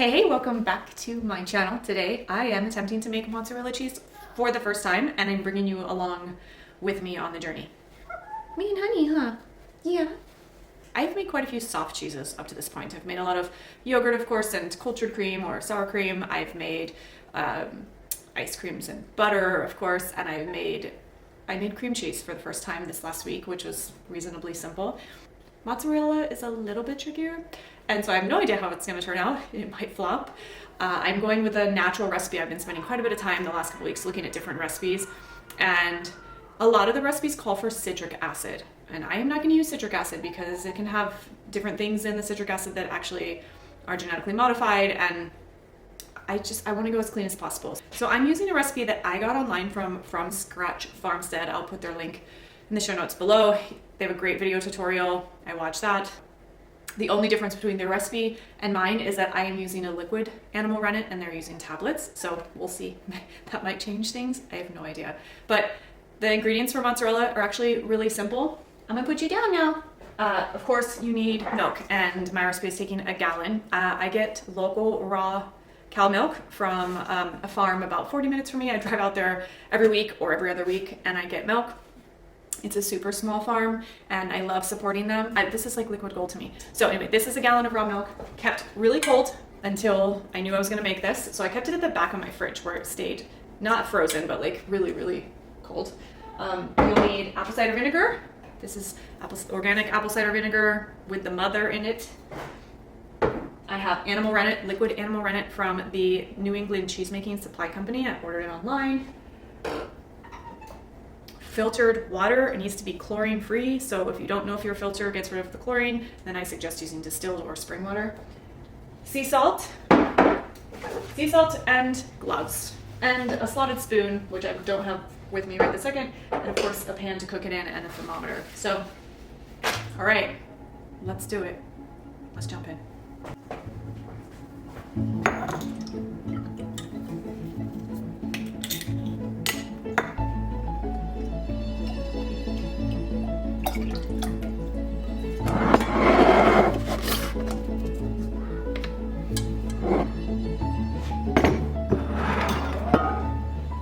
Hey, welcome back to my channel. Today I am attempting to make mozzarella cheese for the first time, and I'm bringing you along with me on the journey. Me and honey, huh? Yeah. I've made quite a few soft cheeses up to this point. I've made a lot of yogurt, of course, and cultured cream or sour cream. I've made ice creams and butter, of course, and I made cream cheese for the first time this last week, which was reasonably simple. Mozzarella is a little bit trickier, and so I have no idea how it's going to turn out. It might flop. I'm going with a natural recipe. I've been spending quite a bit of time the last couple weeks looking at different recipes, and a lot of the recipes call for citric acid, and I am not going to use citric acid because it can have different things in the citric acid that actually are genetically modified, and I want to go as clean as possible. So I'm using a recipe that I got online from Scratch Farmstead. I'll put their link in the show notes below. They have a great video tutorial. I watched that. The only difference between their recipe and mine is that I am using a liquid animal rennet and they're using tablets. So we'll see. That might change things. I have no idea. But the ingredients for mozzarella are actually really simple. I'm gonna put you down now. Of course, you need milk, and my recipe is taking a gallon. I get local raw cow milk from a farm about 40 minutes from me. I drive out there every week or every other week and I get milk. It's a super small farm and I love supporting them. This is like liquid gold to me. So anyway, this is a gallon of raw milk, kept really cold until I knew I was gonna make this. So I kept it at the back of my fridge where it stayed not frozen, but like really, really cold. You'll need apple cider vinegar. This is organic apple cider vinegar with the mother in it. I have animal rennet, liquid animal rennet from the New England Cheesemaking Supply Company. I ordered it online. Filtered water. It needs to be chlorine free, so if you don't know if your filter gets rid of the chlorine, then I suggest using distilled or spring water. Sea salt and gloves, and a slotted spoon, which I don't have with me right this second, and of course a pan to cook it in and a thermometer. So, all right, let's do it. Let's jump in.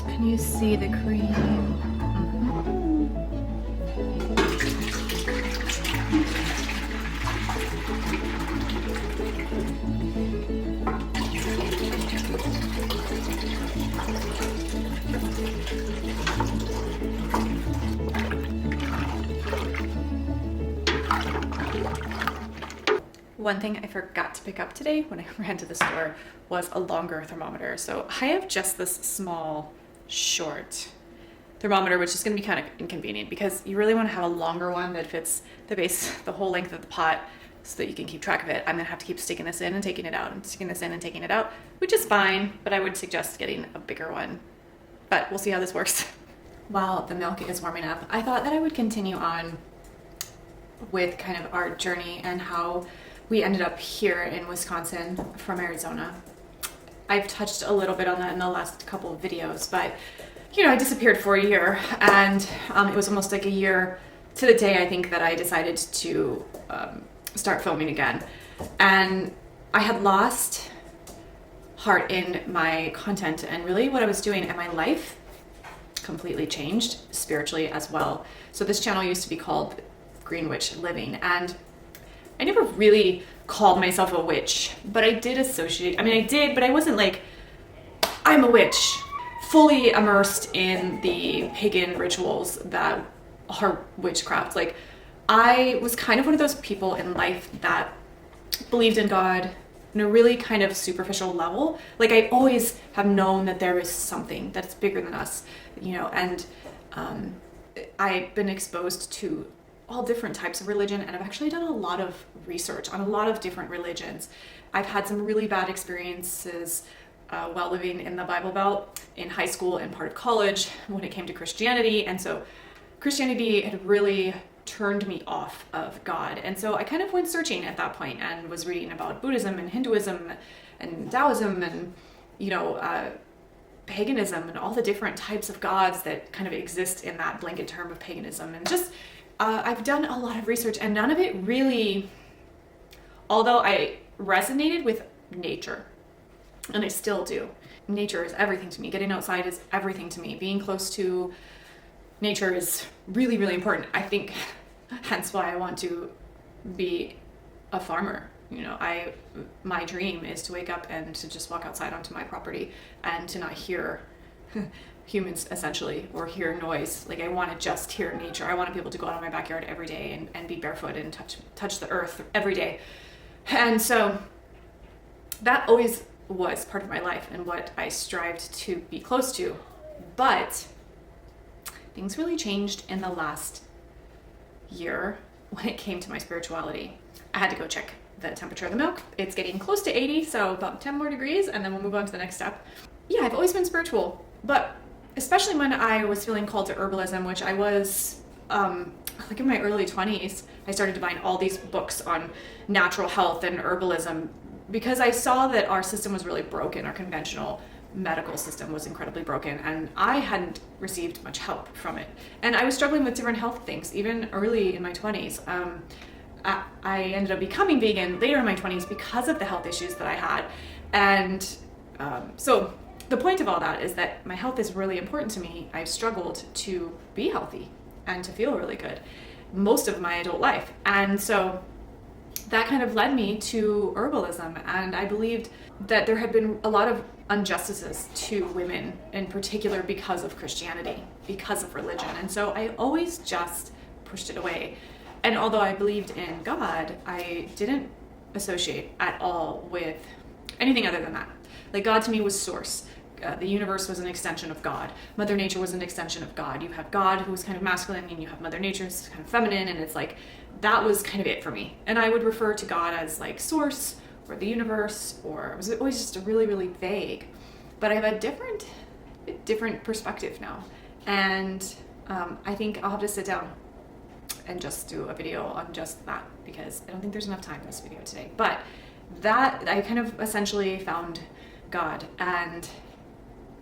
Can you see the cream? One thing I forgot to pick up today when I ran to the store was a longer thermometer. So I have just this small, short thermometer, which is going to be kind of inconvenient because you really want to have a longer one that fits the whole length of the pot so that you can keep track of it. I'm going to have to keep sticking this in and taking it out and sticking this in and taking it out, which is fine, but I would suggest getting a bigger one. But we'll see how this works. While the milk is warming up, I thought that I would continue on with kind of our journey and how we ended up here in Wisconsin from Arizona. I've touched a little bit on that in the last couple of videos, but you know, I disappeared for a year, and it was almost like a year to the day, I think, that I decided to start filming again. And I had lost heart in my content and really what I was doing, and my life completely changed spiritually as well. So this channel used to be called Green Witch Living, and I never really called myself a witch, but I did associate, I did, but I wasn't like, I'm a witch, fully immersed in the pagan rituals that are witchcraft. Like, I was kind of one of those people in life that believed in God in a really kind of superficial level. Like, I always have known that there is something that's bigger than us, you know, and I've been exposed to all different types of religion, and I've actually done a lot of research on a lot of different religions. I've had some really bad experiences while living in the Bible Belt in high school and part of college when it came to Christianity, and so Christianity had really turned me off of God, and so I kind of went searching at that point and was reading about Buddhism and Hinduism and Taoism and, you know, paganism and all the different types of gods that kind of exist in that blanket term of paganism, and just I've done a lot of research, and none of it really, although I resonated with nature, and I still do. Nature is everything to me. Getting outside is everything to me. Being close to nature is really, really important. I think hence why I want to be a farmer. You know, my dream is to wake up and to just walk outside onto my property and to not hear humans essentially, or hear noise. Like, I want to just hear nature. I want to be able to go out in my backyard every day and be barefoot and touch the earth every day. And so that always was part of my life and what I strived to be close to. But things really changed in the last year when it came to my spirituality. I had to go check the temperature of the milk. It's getting close to 80, so about 10 more degrees, and then we'll move on to the next step. Yeah, I've always been spiritual, but especially when I was feeling called to herbalism, which I was, like in my early 20s, I started to buy all these books on natural health and herbalism because I saw that our system was really broken. Our conventional medical system was incredibly broken, and I hadn't received much help from it. And I was struggling with different health things, even early in my 20s. I ended up becoming vegan later in my 20s because of the health issues that I had. And so the point of all that is that my health is really important to me. I've struggled to be healthy and to feel really good most of my adult life. And so that kind of led me to herbalism. And I believed that there had been a lot of injustices to women in particular because of Christianity, because of religion. And so I always just pushed it away. And although I believed in God, I didn't associate at all with anything other than that. Like, God to me was source. The universe was an extension of God. Mother Nature was an extension of God. You have God, who was kind of masculine, and you have Mother Nature, who's kind of feminine, and it's like, that was kind of it for me. And I would refer to God as like source or the universe, or it was always just a really, really vague. But I have a different perspective now. And I think I'll have to sit down and just do a video on just that, because I don't think there's enough time in this video today. But that, I kind of essentially found God. And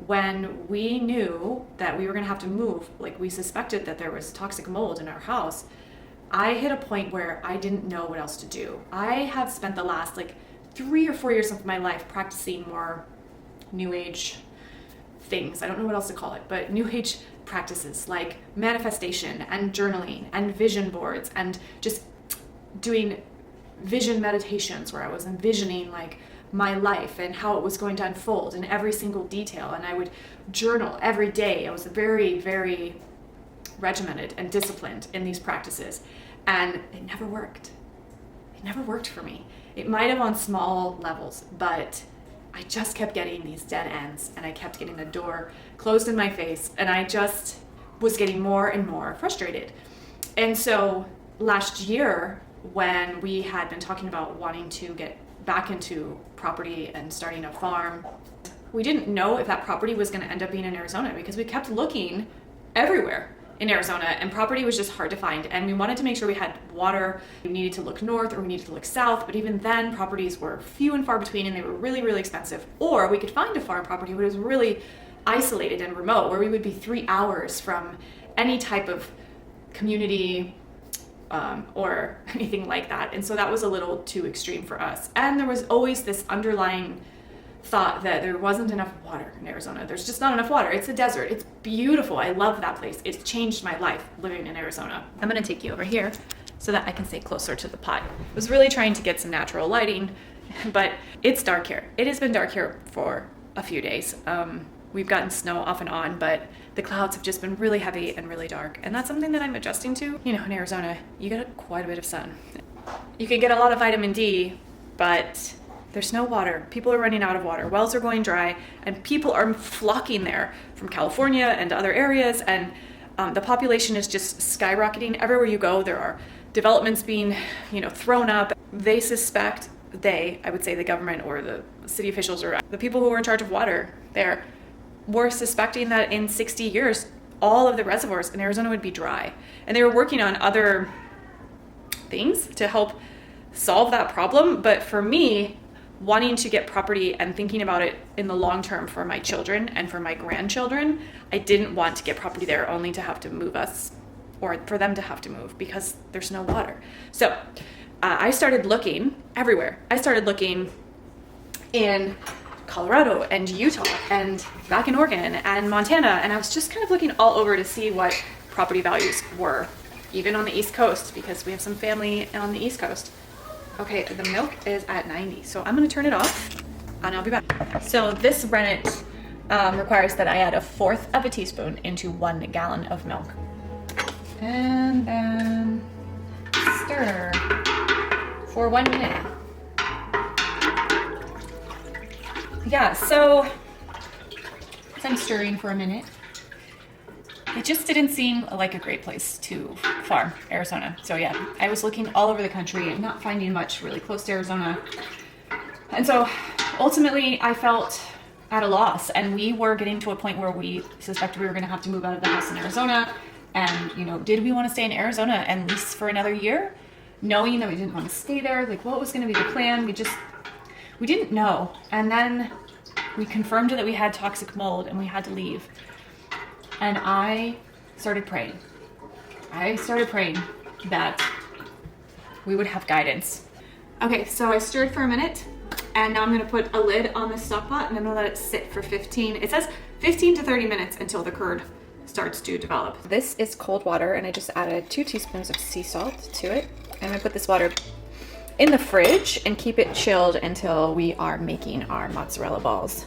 when we knew that we were gonna have to move, like we suspected that there was toxic mold in our house, I hit a point where I didn't know what else to do. I have spent the last like 3 or 4 years of my life practicing more new age things. I don't know what else to call it, but new age practices like manifestation and journaling and vision boards and just doing vision meditations where I was envisioning like my life and how it was going to unfold in every single detail. And I would journal every day. I was very, very regimented and disciplined in these practices, and it never worked. It never worked for me. It might have on small levels, but I just kept getting these dead ends, and I kept getting the door closed in my face, and I just was getting more and more frustrated. And so last year, when we had been talking about wanting to get back into property and starting a farm, we didn't know if that property was going to end up being in Arizona, because we kept looking everywhere in Arizona, and property was just hard to find. And we wanted to make sure we had water. We needed to look north or we needed to look south, but even then properties were few and far between, and they were really, really expensive. Or we could find a farm property, but it was really isolated and remote, where we would be 3 hours from any type of community or anything like that. And so that was a little too extreme for us. And there was always this underlying thought that there wasn't enough water in Arizona. There's just not enough water. It's a desert. It's beautiful. I love that place. It's changed my life living in Arizona. I'm going to take you over here so that I can stay closer to the pot. I was really trying to get some natural lighting, but it's dark here. It has been dark here for a few days. We've gotten snow off and on, but the clouds have just been really heavy and really dark. And that's something that I'm adjusting to. You know, in Arizona, you get quite a bit of sun. You can get a lot of vitamin D, but there's no water. People are running out of water. Wells are going dry, and people are flocking there from California and other areas. And the population is just skyrocketing. Everywhere you go, there are developments being, thrown up. They suspect, I would say the government or the city officials or the people who are in charge of water there, were suspecting that in 60 years, all of the reservoirs in Arizona would be dry. And they were working on other things to help solve that problem. But for me, wanting to get property and thinking about it in the long term for my children and for my grandchildren, I didn't want to get property there only to have to move us, or for them to have to move, because there's no water. So I started looking everywhere. I started looking in Colorado and Utah and back in Oregon and Montana. And I was just kind of looking all over to see what property values were, even on the East Coast, because we have some family on the East Coast. Okay, the milk is at 90, so I'm gonna turn it off and I'll be back. So this rennet requires that I add 1/4 of a teaspoon into 1 gallon of milk. And then stir for 1 minute. Yeah, so as I'm stirring for a minute, it just didn't seem like a great place to farm, Arizona. So yeah, I was looking all over the country and not finding much really close to Arizona. And so ultimately I felt at a loss, and we were getting to a point where we suspected we were gonna have to move out of the house in Arizona. And, you know, did we want to stay in Arizona and lease for another year? Knowing that we didn't want to stay there, like what was going to be the plan? We didn't know. And then we confirmed that we had toxic mold and we had to leave. And I started praying. That we would have guidance. Okay, so I stirred for a minute, and now I'm going to put a lid on the stock pot and I'm going to let it sit for 15. It says 15 to 30 minutes until the curd starts to develop. This is cold water, and I just added 2 teaspoons of sea salt to it. I'm gonna put this water in the fridge and keep it chilled until we are making our mozzarella balls.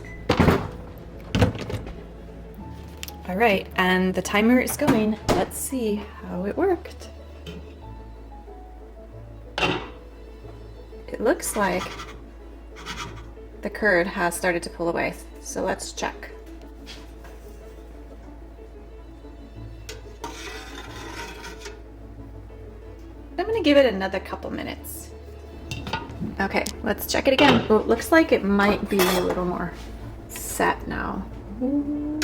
All right, and the timer is going. Let's see how it worked. It looks like the curd has started to pull away, so let's check. I'm gonna give it another couple minutes. Okay, let's check it again. Oh, it looks like it might be a little more set now. You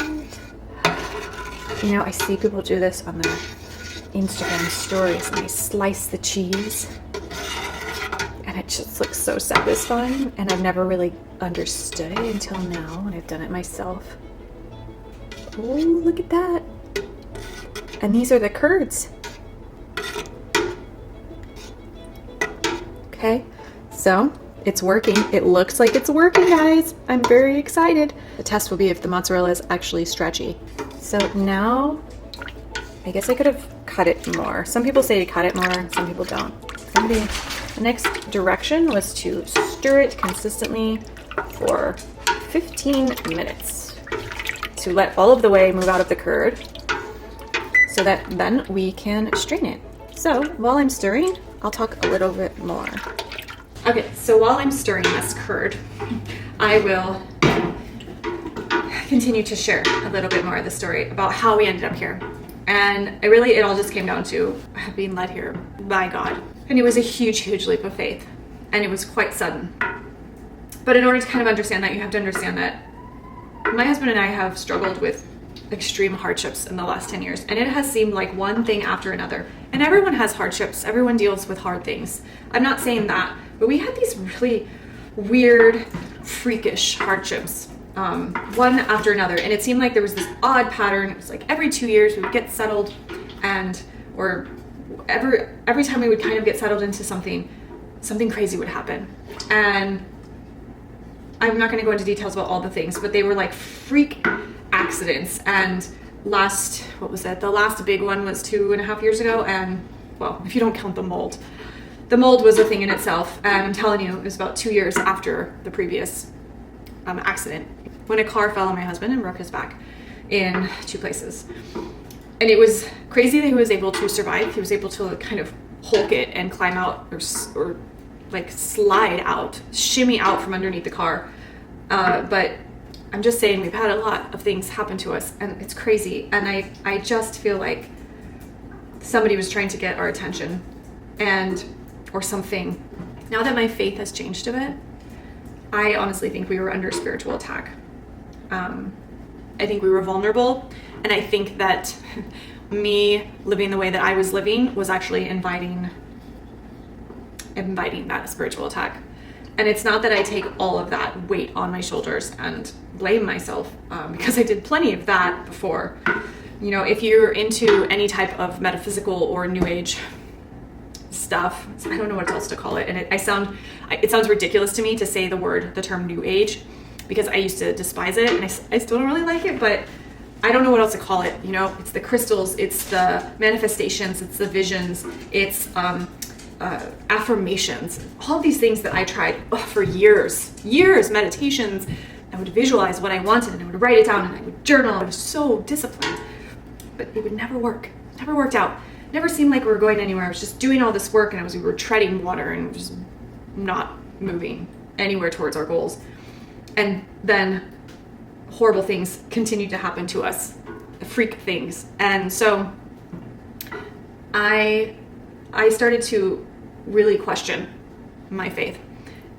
know, I see people do this on their Instagram stories, and they slice the cheese, and it just looks so satisfying, and I've never really understood it until now when I've done it myself. Oh, look at that. And these are the curds. Okay, so it's working. It looks like it's working, guys. I'm very excited. The test will be if the mozzarella is actually stretchy. So now, I guess I could have cut it more. Some people say to cut it more, some people don't. The next direction was to stir it consistently for 15 minutes to let all of the whey move out of the curd so that then we can strain it. So while I'm stirring, I'll talk a little bit more. Okay, so while I'm stirring this curd, I will continue to share a little bit more of the story about how we ended up here. And it all just came down to being led here by God. And it was a huge, huge leap of faith. And it was quite sudden. But in order to kind of understand that, you have to understand that my husband and I have struggled with extreme hardships in the last 10 years. And it has seemed like one thing after another. And everyone has hardships. Everyone deals with hard things. I'm not saying that. But we had these really weird, freakish hardships. One after another. And it seemed like there was this odd pattern. It was like every 2 years we would get settled, or every time we would kind of get settled into something crazy would happen. And I'm not going to go into details about all the things, but they were like freak accidents. And the last big one was 2.5 years ago. And well, if you don't count the mold was a thing in itself. And I'm telling you, it was about 2 years after the previous accident when a car fell on my husband and broke his back in 2 places. And it was crazy that he was able to survive. He was able to kind of hulk it and climb out or like slide out, shimmy out from underneath the car. But I'm just saying, we've had a lot of things happen to us, and it's crazy. And I just feel like somebody was trying to get our attention, or something. Now that my faith has changed a bit, I honestly think we were under spiritual attack. I think we were vulnerable, and I think that me living the way that I was living was actually inviting that spiritual attack. And it's not that I take all of that weight on my shoulders and blame myself, because I did plenty of that before. You know, if you're into any type of metaphysical or new age stuff, I don't know what else to call it, and it sounds ridiculous to me to say the term new age, because I used to despise it, and I still don't really like it, but I don't know what else to call it. You know, it's the crystals, it's the manifestations, it's the visions, it's affirmations, all these things that I tried for years, meditations. I would visualize what I wanted and I would write it down and I would journal. I was so disciplined, but it would never work. Never worked out. Never seemed like we were going anywhere. I was just doing all this work and we were treading water and just not moving anywhere towards our goals. And then horrible things continued to happen to us, freak things. And so I started to really question my faith.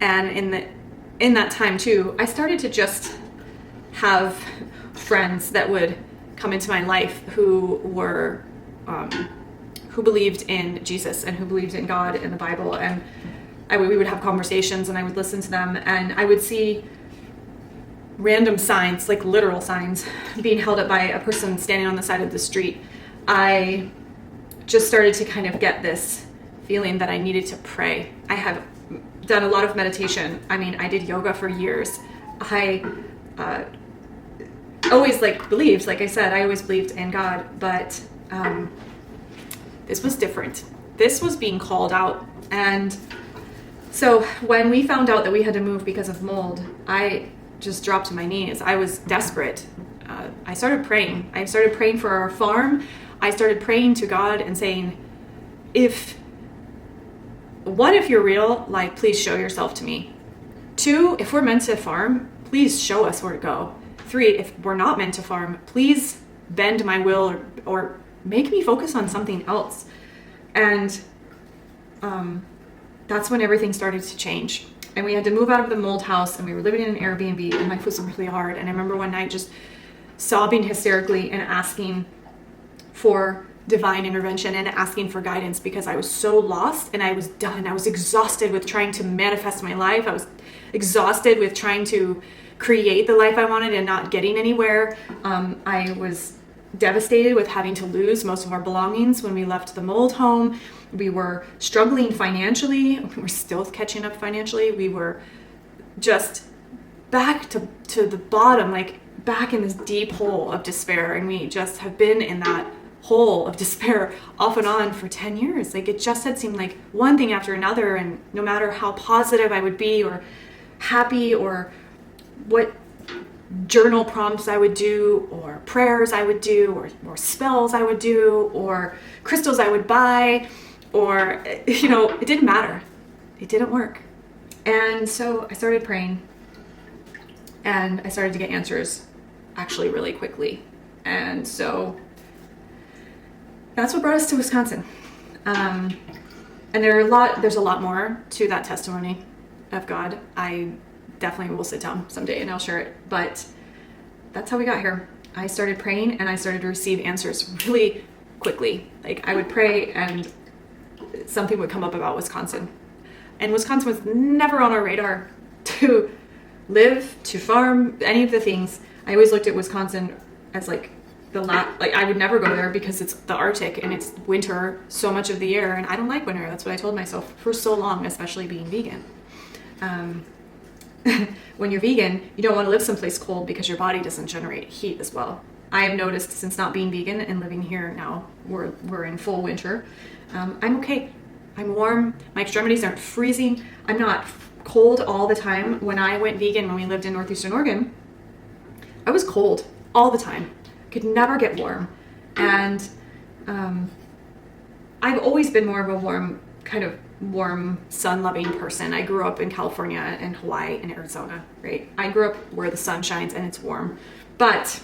And in that time too, I started to just have friends that would come into my life who were, who believed in Jesus and who believed in God and the Bible. And we would have conversations and I would listen to them and I would see random signs, like literal signs, being held up by a person standing on the side of the street. I just started to kind of get this feeling that I needed to pray. I have done a lot of meditation. I mean, I did yoga for years. I always believed, like I said, I always believed in God, but this was different. This was being called out. And so when we found out that we had to move because of mold, I just dropped to my knees. I was desperate. I started praying. I started praying for our farm. I started praying to God and saying, if you're real, please show yourself to me. 2, if we're meant to farm, please show us where to go. 3, if we're not meant to farm, please bend my will or make me focus on something else. And that's when everything started to change. And we had to move out of the mold house and we were living in an Airbnb and life was really hard. And I remember one night just sobbing hysterically and asking for divine intervention and asking for guidance because I was so lost and I was done. I was exhausted with trying to manifest my life. I was exhausted with trying to create the life I wanted and not getting anywhere. I was devastated with having to lose most of our belongings when we left the mold home. We were struggling financially. We were still catching up financially. We were just back to the bottom, back in this deep hole of despair. And we just have been in that hole of despair off and on for 10 years. It just had seemed like one thing after another. And no matter how positive I would be or happy or what journal prompts I would do or prayers I would do or spells I would do or crystals I would buy or, it didn't matter. It didn't work. And so I started praying and I started to get answers actually really quickly. And so that's what brought us to Wisconsin. And there's a lot more to that testimony of God. I definitely will sit down someday and I'll share it. But that's how we got here. I started praying and I started to receive answers really quickly. I would pray and something would come up about Wisconsin. And Wisconsin was never on our radar to live, to farm, any of the things. I always looked at Wisconsin as I would never go there because it's the Arctic and it's winter so much of the year. And I don't like winter. That's what I told myself for so long, especially being vegan. When you're vegan, you don't want to live someplace cold because your body doesn't generate heat as well. I have noticed since not being vegan and living here now, we're in full winter. I'm okay. I'm warm. My extremities aren't freezing. I'm not cold all the time. When I went vegan, when we lived in northeastern Oregon, I was cold all the time. Could never get warm. And I've always been more of a warm, sun-loving person. I grew up in California and Hawaii and Arizona, right? I grew up where the sun shines and it's warm. But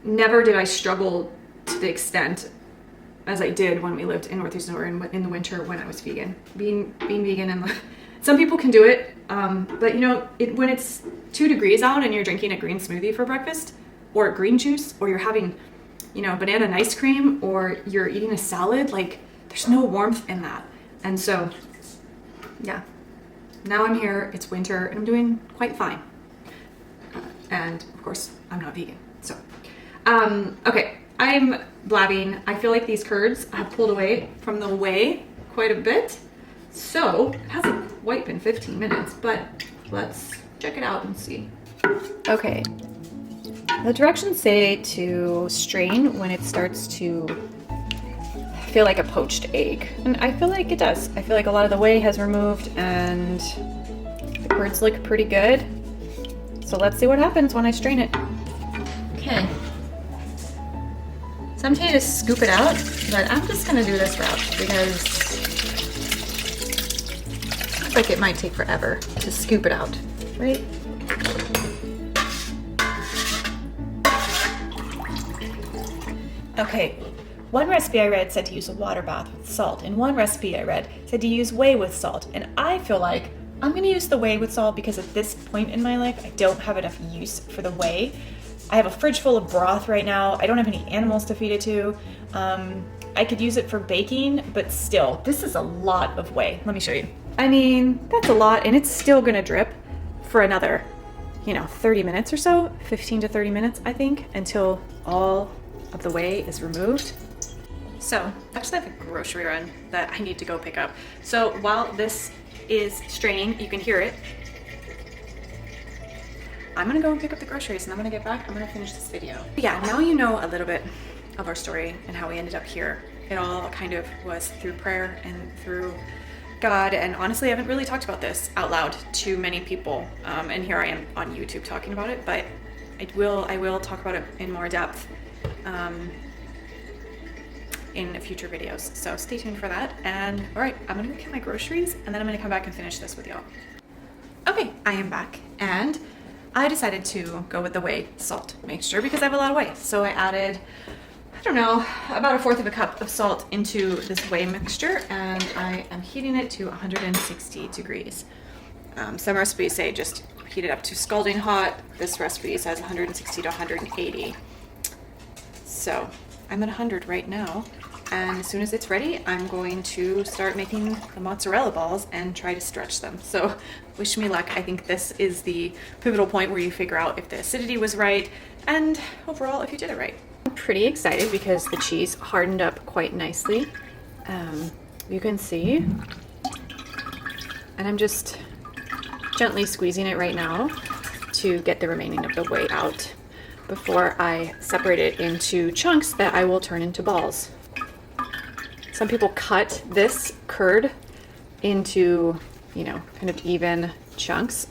never did I struggle to the extent as I did when we lived in northeastern Oregon in the winter when I was vegan. Being vegan, and some people can do it, but when it's 2 degrees out and you're drinking a green smoothie for breakfast, or green juice, or you're having, banana and ice cream, or you're eating a salad, there's no warmth in that. And so, yeah, now I'm here, it's winter, and I'm doing quite fine. And of course, I'm not vegan. So, okay, I'm blabbing. I feel like these curds have pulled away from the whey quite a bit. So, it hasn't quite been 15 minutes, but let's check it out and see. Okay. The directions say to strain when it starts to feel like a poached egg. And I feel like it does. I feel like a lot of the whey has removed and the curds look pretty good. So let's see what happens when I strain it. Okay. So I'm tempted to scoop it out, but I'm just gonna do this route because it looks like it might take forever to scoop it out, right? Okay, one recipe I read said to use a water bath with salt, and one recipe I read said to use whey with salt, and I feel like I'm gonna use the whey with salt because at this point in my life, I don't have enough use for the whey. I have a fridge full of broth right now. I don't have any animals to feed it to. I could use it for baking, but still, this is a lot of whey. Let me show you. I mean, that's a lot, and it's still gonna drip for another, 30 minutes or so, 15 to 30 minutes, I think, until all of the whey is removed. So, I actually have a grocery run that I need to go pick up. So while this is straining, you can hear it. I'm gonna go and pick up the groceries and I'm gonna get back, I'm gonna finish this video. Yeah, now you know a little bit of our story and how we ended up here. It all kind of was through prayer and through God, and honestly I haven't really talked about this out loud to many people, and here I am on YouTube talking about it, but I will talk about it in more depth in future videos, so stay tuned for that. And all right, I'm gonna go get my groceries and then I'm gonna come back and finish this with y'all. Okay, I am back and I decided to go with the whey salt mixture because I have a lot of whey. So I added, I don't know, about 1/4 of a cup of salt into this whey mixture, and I am heating it to 160 degrees. Some recipes say just heat it up to scalding hot. This recipe says 160 to 180. So I'm at 100 right now, and as soon as it's ready, I'm going to start making the mozzarella balls and try to stretch them. So wish me luck. I think this is the pivotal point where you figure out if the acidity was right and overall if you did it right. I'm pretty excited because the cheese hardened up quite nicely. You can see, and I'm just gently squeezing it right now to get the remaining of the whey out before I separate it into chunks that I will turn into balls. Some people cut this curd into, kind of even chunks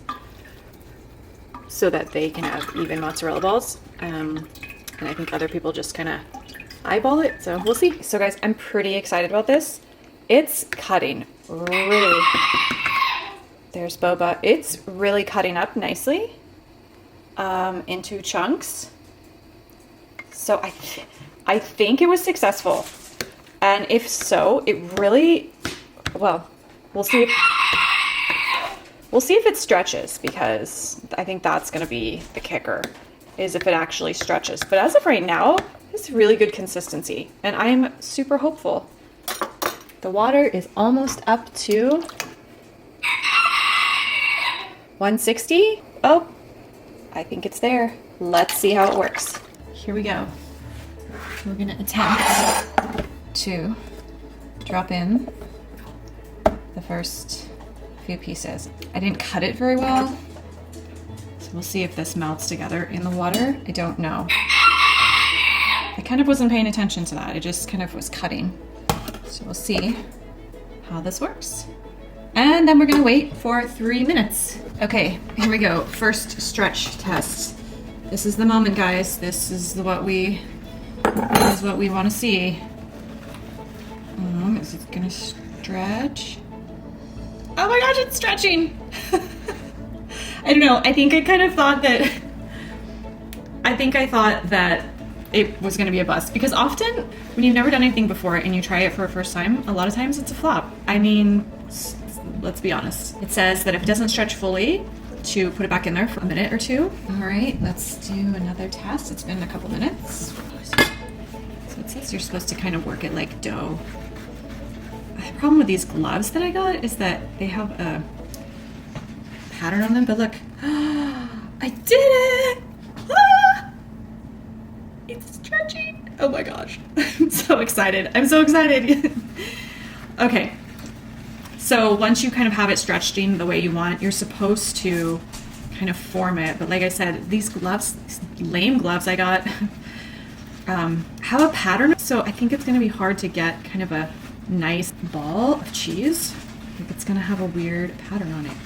so that they can have even mozzarella balls. And I think other people just kind of eyeball it, so we'll see. So guys, I'm pretty excited about this. It's cutting really, there's boba. It's really cutting up nicely into chunks. So I think it was successful. And if so, it really, well, we'll see if it stretches, because I think that's going to be the kicker, is if it actually stretches. But as of right now, it's really good consistency, and I am super hopeful. The water is almost up to 160. Oh, I think it's there. Let's see how it works. Here we go. We're going to attempt to drop in the first few pieces. I didn't cut it very well, so we'll see if this melts together in the water. I don't know. I kind of wasn't paying attention to that. I just kind of was cutting. So we'll see how this works. And then we're gonna wait for 3 minutes. Okay, here we go. First stretch test. This is the moment, guys. This is what we want to see. Is it gonna stretch? Oh my gosh, it's stretching! I don't know. I think I thought that it was gonna be a bust, because often when you've never done anything before and you try it for a first time, a lot of times it's a flop. I mean, let's be honest. It says that if it doesn't stretch fully, to put it back in there for a minute or two. All right, let's do another test. It's been a couple minutes. So it says you're supposed to kind of work it like dough. The problem with these gloves that I got is that they have a pattern on them, but look, I did it! Ah! It's stretching. Oh my gosh, I'm so excited. I'm so excited. Okay, So once you kind of have it stretching the way you want, you're supposed to kind of form it. But like I said, these gloves, these lame gloves I got, have a pattern. So I think it's going to be hard to get kind of a nice ball of cheese. Like it's going to have a weird pattern on it.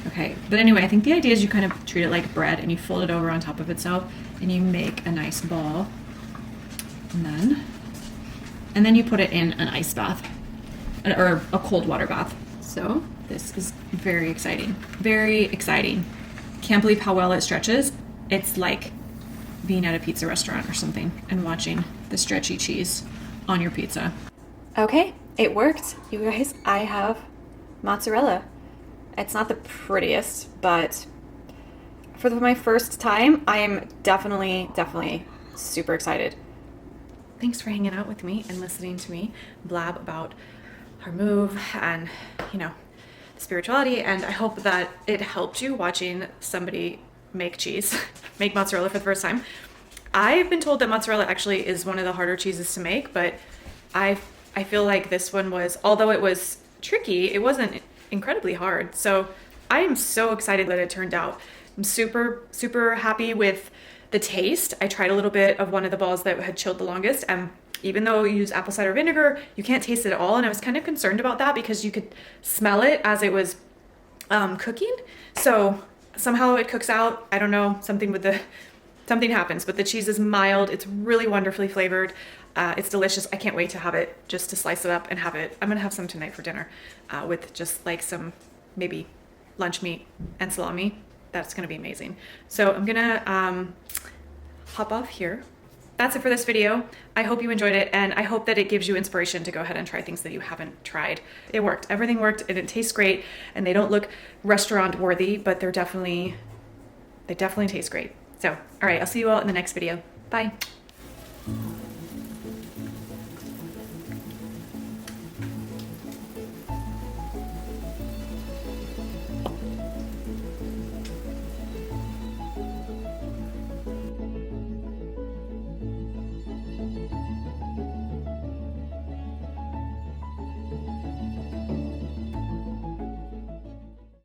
Okay, but anyway, I think the idea is you kind of treat it like bread and you fold it over on top of itself and you make a nice ball. And then you put it in an ice bath or a cold water bath. So this is very exciting. Very exciting. Can't believe how well it stretches. It's like being at a pizza restaurant or something and watching the stretchy cheese on your pizza. Okay, it worked. You guys, I have mozzarella. It's not the prettiest, but for my first time, I am definitely super excited. Thanks for hanging out with me and listening to me blab about our move and, you know, spirituality. And I hope that it helped you watching somebody make cheese, make mozzarella for the first time. I've been told that mozzarella actually is one of the harder cheeses to make, but I feel like this one was, although it was tricky, it wasn't incredibly hard. So I am so excited that it turned out. I'm super happy with the taste. I tried a little bit of one of the balls that had chilled the longest, and even though you use apple cider vinegar, you can't taste it at all. And I was kind of concerned about that because you could smell it as it was cooking. So somehow it cooks out. I don't know, something happens, but the cheese is mild. It's really wonderfully flavored. It's delicious. I can't wait to have it, just to slice it up and have it. I'm gonna have some tonight for dinner with just like some maybe lunch meat and salami. That's gonna be amazing. So I'm gonna hop off here. That's it for this video. I hope you enjoyed it, and I hope that it gives you inspiration to go ahead and try things that you haven't tried. It worked. Everything worked, and it tastes great, and they don't look restaurant worthy, but they definitely taste great. So, all right, I'll see you all in the next video. Bye.